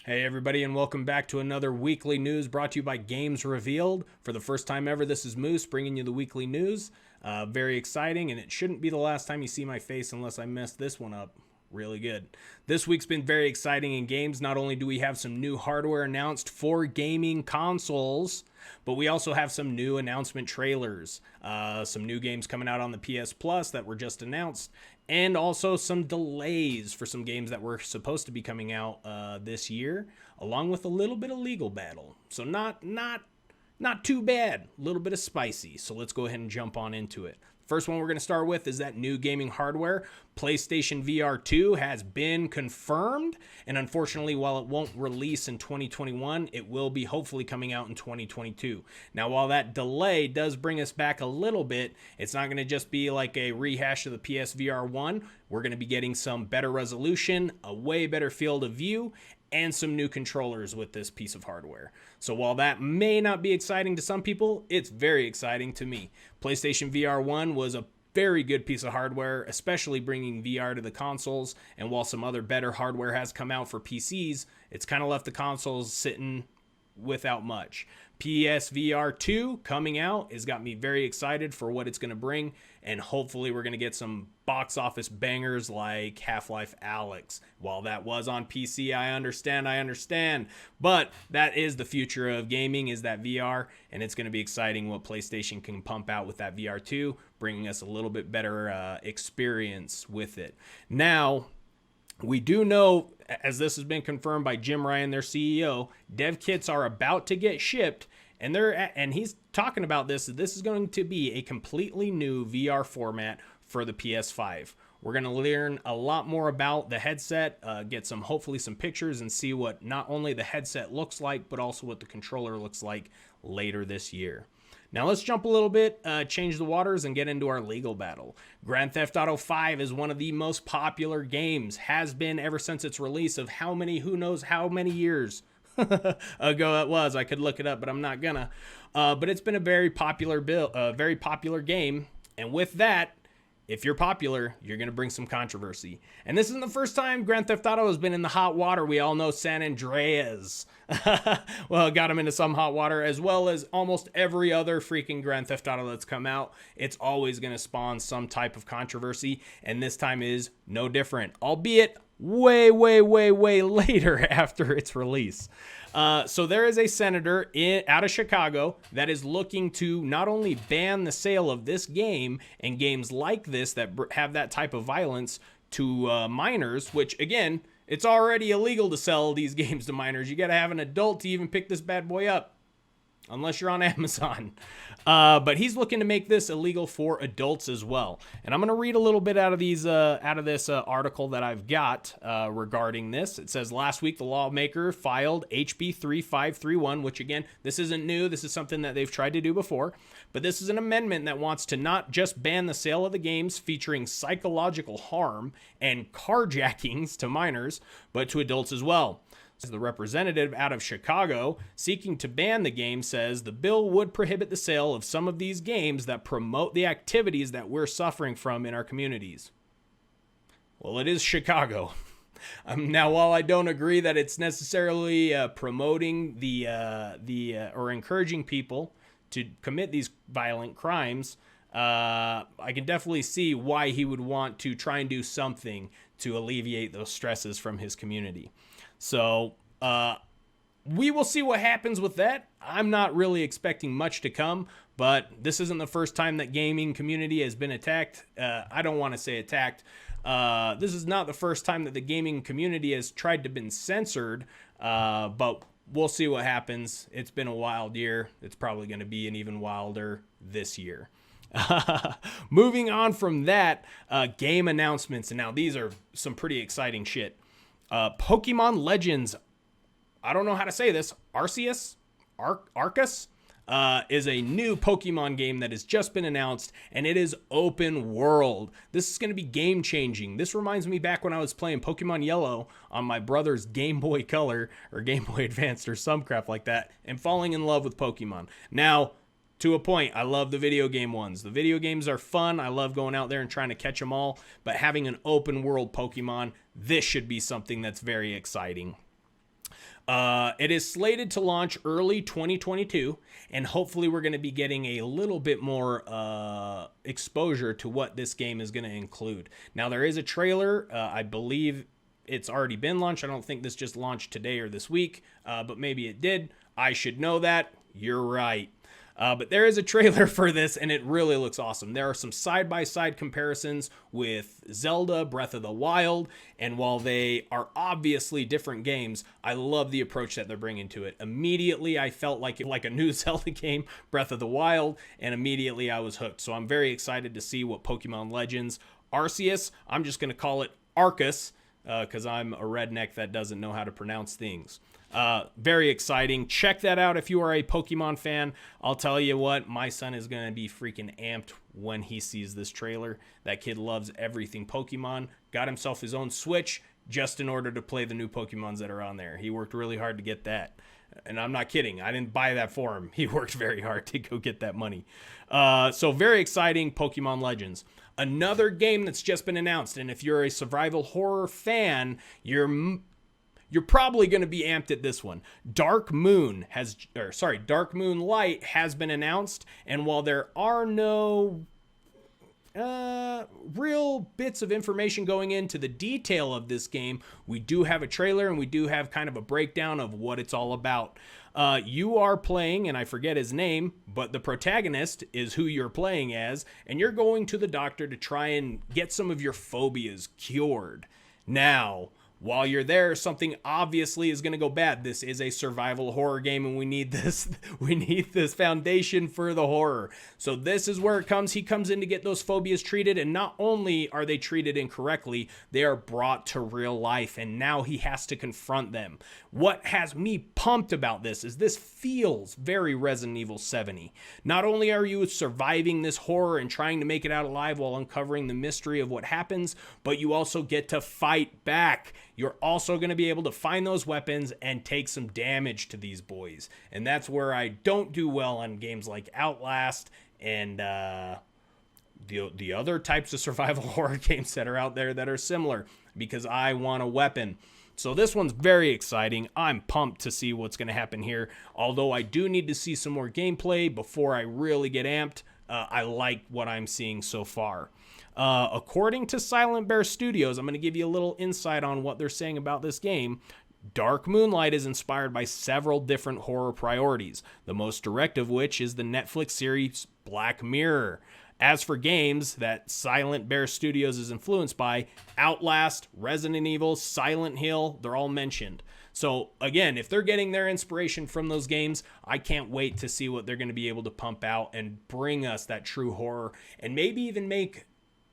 Hey everybody, and welcome back to another weekly news brought to you by Games Revealed. For the first time ever, this is Moose bringing you the weekly news. Very exciting, and it shouldn't be the last time you see my face unless I mess this one up really good. This week's been very exciting in games. Not only do we have some new hardware announced for gaming consoles, but we also have some new announcement trailers. Some new games coming out on the PS Plus that were just announced, and also some delays for some games that were supposed to be coming out this year, along with a little bit of legal battle. So not too bad, a little bit of spicy. So let's go ahead and jump on into it. First one we're going to start with is that new gaming hardware. PlayStation VR2 has been confirmed, and unfortunately, while it won't release in 2021, it will be hopefully coming out in 2022. Now, while that delay does bring us back a little bit, it's not going to just be like a rehash of the PSVR1. We're going to be getting some better resolution, a way better field of view, and some new controllers with this piece of hardware. So while that may not be exciting to some people, it's very exciting to me. PlayStation VR1 was a very good piece of hardware, especially bringing VR to the consoles, and while some other better hardware has come out for PCs, it's kind of left the consoles sitting without much. PSVR2 coming out has got me very excited for what it's going to bring, and hopefully we're going to get some box office bangers like Half-Life Alyx. While that was on PC, I understand, but that is the future of gaming, is that VR, and it's going to be exciting what PlayStation can pump out with that VR2, bringing us a little bit better experience with it. Now, we do know, as this has been confirmed by Jim Ryan, their CEO, dev kits are about to get shipped, and he's talking about this. This is going to be a completely new VR format for the PS5. We're going to learn a lot more about the headset, get hopefully some pictures, and see what not only the headset looks like, but also what the controller looks like later this year. Now let's jump a little bit, change the waters, and get into our legal battle. Grand Theft Auto 5 is one of the most popular games, has been ever since its release of who knows how many years ago it was. I could look it up, but I'm not gonna. But it's been a very popular game, and with that, if you're popular, you're going to bring some controversy. And this isn't the first time Grand Theft Auto has been in the hot water. We all know San Andreas. Well, got him into some hot water, as well as almost every other freaking Grand Theft Auto that's come out. It's always going to spawn some type of controversy, and this time is no different, albeit way later after its release. So there is a senator out of Chicago that is looking to not only ban the sale of this game and games like this that have that type of violence to minors, which again, it's already illegal to sell these games to minors. You got to have an adult to even pick this bad boy up, unless you're on Amazon. But he's looking to make this illegal for adults as well. And I'm going to read a little bit out of this article that I've got regarding this. It says, last week the lawmaker filed HB 3531, which again, this isn't new. This is something that they've tried to do before. But this is an amendment that wants to not just ban the sale of the games featuring psychological harm and carjackings to minors, but to adults as well. The representative out of Chicago seeking to ban the game says the bill would prohibit the sale of some of these games that promote the activities that we're suffering from in our communities. Well, it is Chicago. Now, while I don't agree that it's necessarily promoting or encouraging people to commit these violent crimes, I can definitely see why he would want to try and do something to alleviate those stresses from his community. So we will see what happens with that. I'm not really expecting much to come, but this isn't the first time that gaming community has been attacked. I don't want to say attacked. This is not the first time that the gaming community has tried to been censored, but we'll see what happens. It's been a wild year. It's probably going to be an even wilder this year. Moving on from that, game announcements. And now these are some pretty exciting shit. Pokémon Legends, I don't know how to say this, Arceus, is a new Pokemon game that has just been announced, and it is open world. This is going to be game changing. This reminds me back when I was playing Pokemon Yellow on my brother's Game Boy Color or Game Boy Advanced or some crap like that, and falling in love with Pokemon. Now, to a point, I love the video game ones. The video games are fun. I love going out there and trying to catch them all. But having an open world Pokemon, this should be something that's very exciting. It is slated to launch early 2022, and hopefully we're going to be getting a little bit more exposure to what this game is going to include. Now, there is a trailer. I believe it's already been launched. I don't think this just launched today or this week, but maybe it did. I should know that. You're right. But there is a trailer for this, and it really looks awesome. There are some side-by-side comparisons with Zelda Breath of the Wild, and while they are obviously different games, I love the approach that they're bringing to it. Immediately, I felt like a new Zelda game, Breath of the Wild, and immediately I was hooked. So I'm very excited to see what Pokémon Legends Arceus, I'm just going to call it Arceus, because I'm a redneck that doesn't know how to pronounce things. Very exciting. Check that out if you are a Pokemon fan. I'll tell you what, my son is going to be freaking amped when he sees this trailer. That kid loves everything Pokemon. Got himself his own Switch just in order to play the new Pokemons that are on there. He worked really hard to get that. And I'm not kidding. I didn't buy that for him. He worked very hard to go get that money. So very exciting, Pokemon Legends. Another game that's just been announced, and if you're a survival horror fan, you're probably going to be amped at this one. Dark Moonlight has been announced, and while there are no real bits of information going into the detail of this game, we do have a trailer and we do have kind of a breakdown of what it's all about. You are playing, and I forget his name, but the protagonist is who you're playing as, and you're going to the doctor to try and get some of your phobias cured. Now, while you're there, something obviously is going to go bad. This is a survival horror game, and we need this foundation for the horror. So this is where it comes. He comes in to get those phobias treated, and not only are they treated incorrectly, they are brought to real life, and now he has to confront them. What has me pumped about this is this feels very Resident Evil 7-y. Not only are you surviving this horror and trying to make it out alive while uncovering the mystery of what happens, but you also get to fight back. You're also going to be able to find those weapons and take some damage to these boys. And that's where I don't do well on games like Outlast and the other types of survival horror games that are out there that are similar, because I want a weapon. So this one's very exciting. I'm pumped to see what's going to happen here. Although I do need to see some more gameplay before I really get amped. I like what I'm seeing so far. According to Silent Bear Studios, I'm going to give you a little insight on what they're saying about this game. Dark Moonlight is inspired by several different horror priorities, the most direct of which is the Netflix series Black Mirror. As for games that Silent Bear Studios is influenced by, Outlast, Resident Evil, Silent Hill, they're all mentioned. So again, if they're getting their inspiration from those games, I can't wait to see what they're going to be able to pump out and bring us that true horror, and maybe even make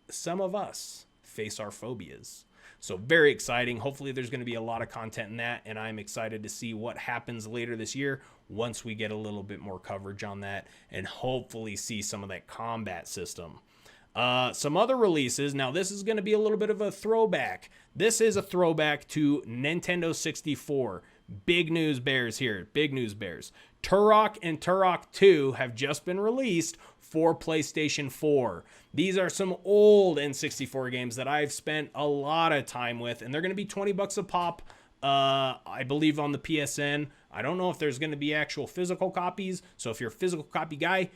some of us face our phobias. So very exciting. Hopefully there's going to be a lot of content in that, and I'm excited to see what happens later this year once we get a little bit more coverage on that and hopefully see some of that combat system. Some other releases. Now this is going to be a little bit of a throwback. This is a throwback to Nintendo 64. Big news bears here. Big news bears. Turok and Turok 2 have just been released for PlayStation 4. These are some old N64 games that I've spent a lot of time with, and they're going to be $20 a pop, I believe, on the PSN. I don't know if there's going to be actual physical copies, so if you're a physical copy guy,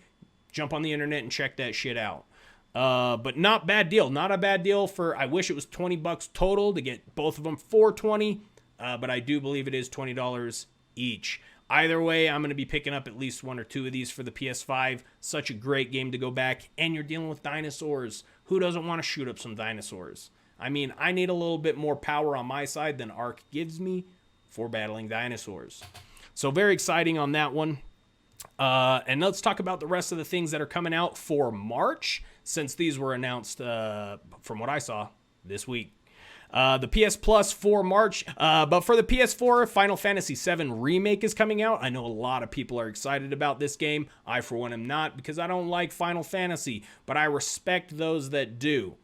jump on the internet and check that shit out. But not bad deal. Not a bad deal for, I wish it was $20 total to get both of them for $20, but I do believe it is $20 each. Either way, I'm going to be picking up at least one or two of these for the PS5. Such a great game to go back. And you're dealing with dinosaurs. Who doesn't want to shoot up some dinosaurs? I mean, I need a little bit more power on my side than Ark gives me for battling dinosaurs. So very exciting on that one. And let's talk about the rest of the things that are coming out for March, since these were announced, from what I saw, this week. The PS Plus for March, but for the PS4, Final Fantasy VII Remake is coming out. I know a lot of people are excited about this game. I, for one, am not, because I don't like Final Fantasy, but I respect those that do.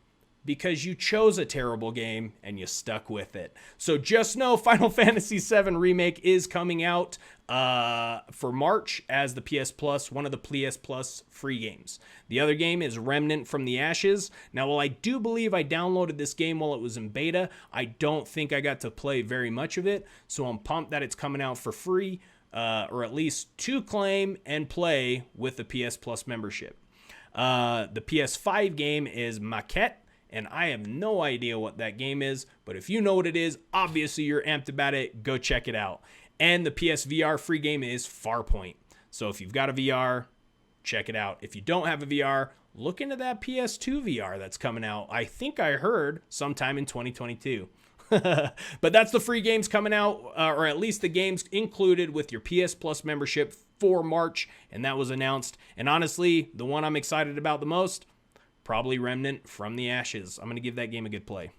because you chose a terrible game and you stuck with it. So just know Final Fantasy VII Remake is coming out for March as the PS Plus, one of the PS Plus free games. The other game is Remnant from the Ashes. Now, while I do believe I downloaded this game while it was in beta, I don't think I got to play very much of it. So I'm pumped that it's coming out for free, or at least to claim and play with the PS Plus membership. The PS5 game is Maquette, and I have no idea what that game is, but if you know what it is, obviously you're amped about it, go check it out. And the PSVR free game is Farpoint. So if you've got a VR, check it out. If you don't have a VR, look into that PS2 VR that's coming out. I think I heard sometime in 2022. But that's the free games coming out, or at least the games included with your PS Plus membership for March, and that was announced. And honestly, the one I'm excited about the most, probably Remnant from the Ashes. I'm going to give that game a good play.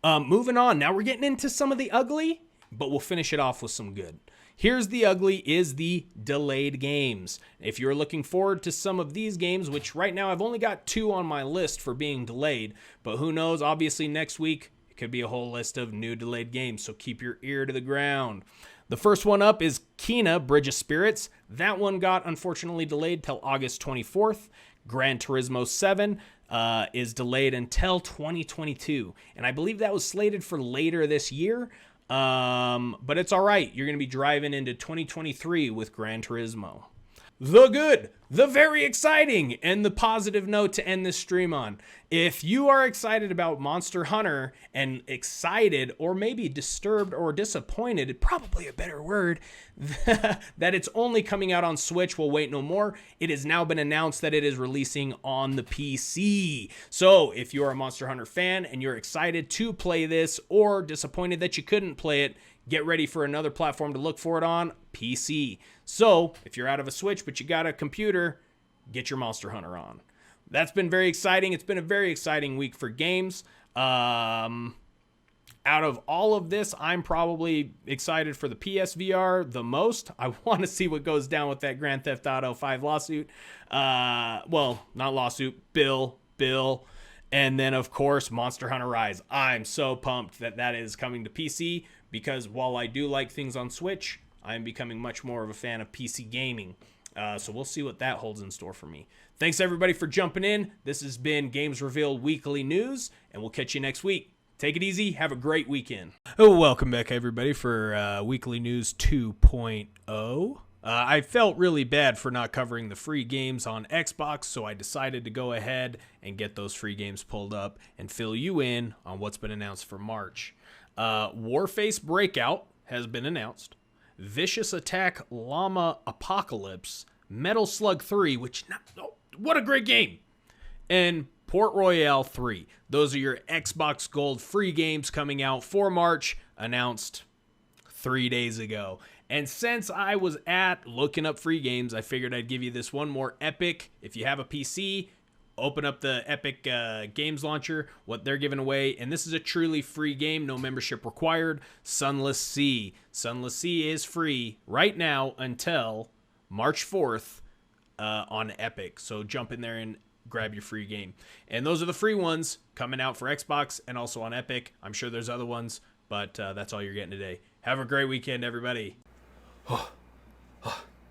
Moving on. Now we're getting into some of the ugly, but we'll finish it off with some good. Here's the ugly is the delayed games. If you're looking forward to some of these games, which right now I've only got 2 on my list for being delayed, but who knows, obviously next week it could be a whole list of new delayed games, so keep your ear to the ground. The first one up is Kena Bridge of Spirits. That one got unfortunately delayed till August 24th. Gran Turismo 7 is delayed until 2022, and I believe that was slated for later this year. But it's all right. You're going to be driving into 2023 with Gran Turismo. The good, the very exciting, and the positive note to end this stream on. If you are excited about Monster Hunter and excited or maybe disturbed or disappointed, probably a better word, that it's only coming out on Switch, well, wait no more. It has now been announced that it is releasing on the PC. So if you're a Monster Hunter fan and you're excited to play this or disappointed that you couldn't play it, get ready for another platform to look for it on, PC. So if you're out of a Switch but you got a computer, get your Monster Hunter on. That's been very exciting. It's been a very exciting week for games. Out of all of this, I'm probably excited for the PSVR the most. I want to see what goes down with that Grand Theft Auto 5 lawsuit. Well, not lawsuit, bill. And then, of course, Monster Hunter Rise. I'm so pumped that that is coming to PC because while I do like things on Switch, I'm becoming much more of a fan of PC gaming. So we'll see what that holds in store for me. Thanks, everybody, for jumping in. This has been Games Revealed Weekly News, and we'll catch you next week. Take it easy. Have a great weekend. Oh, welcome back, everybody, for Weekly News 2.0. I felt really bad for not covering the free games on Xbox, so I decided to go ahead and get those free games pulled up and fill you in on what's been announced for March. Warface Breakout has been announced. Vicious Attack Llama Apocalypse, Metal Slug 3, what a great game, and Port Royale 3. Those are your Xbox Gold free games coming out for March, announced 3 days ago. And since I was at looking up free games, I figured I'd give you this one more epic. If you have a PC, open up the Epic Games Launcher, what they're giving away. And this is a truly free game, no membership required. Sunless Sea. Sunless Sea is free right now until March 4th on Epic. So jump in there and grab your free game. And those are the free ones coming out for Xbox and also on Epic. I'm sure there's other ones, but that's all you're getting today. Have a great weekend, everybody.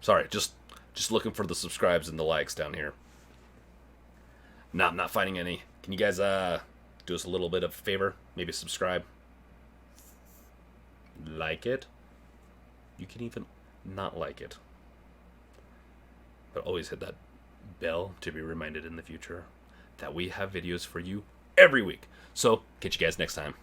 Sorry, just looking for the subscribes and the likes down here. No, I'm not finding any. Can you guys do us a little bit of a favor? Maybe subscribe. Like it. You can even not like it. But always hit that bell to be reminded in the future that we have videos for you every week. So, catch you guys next time.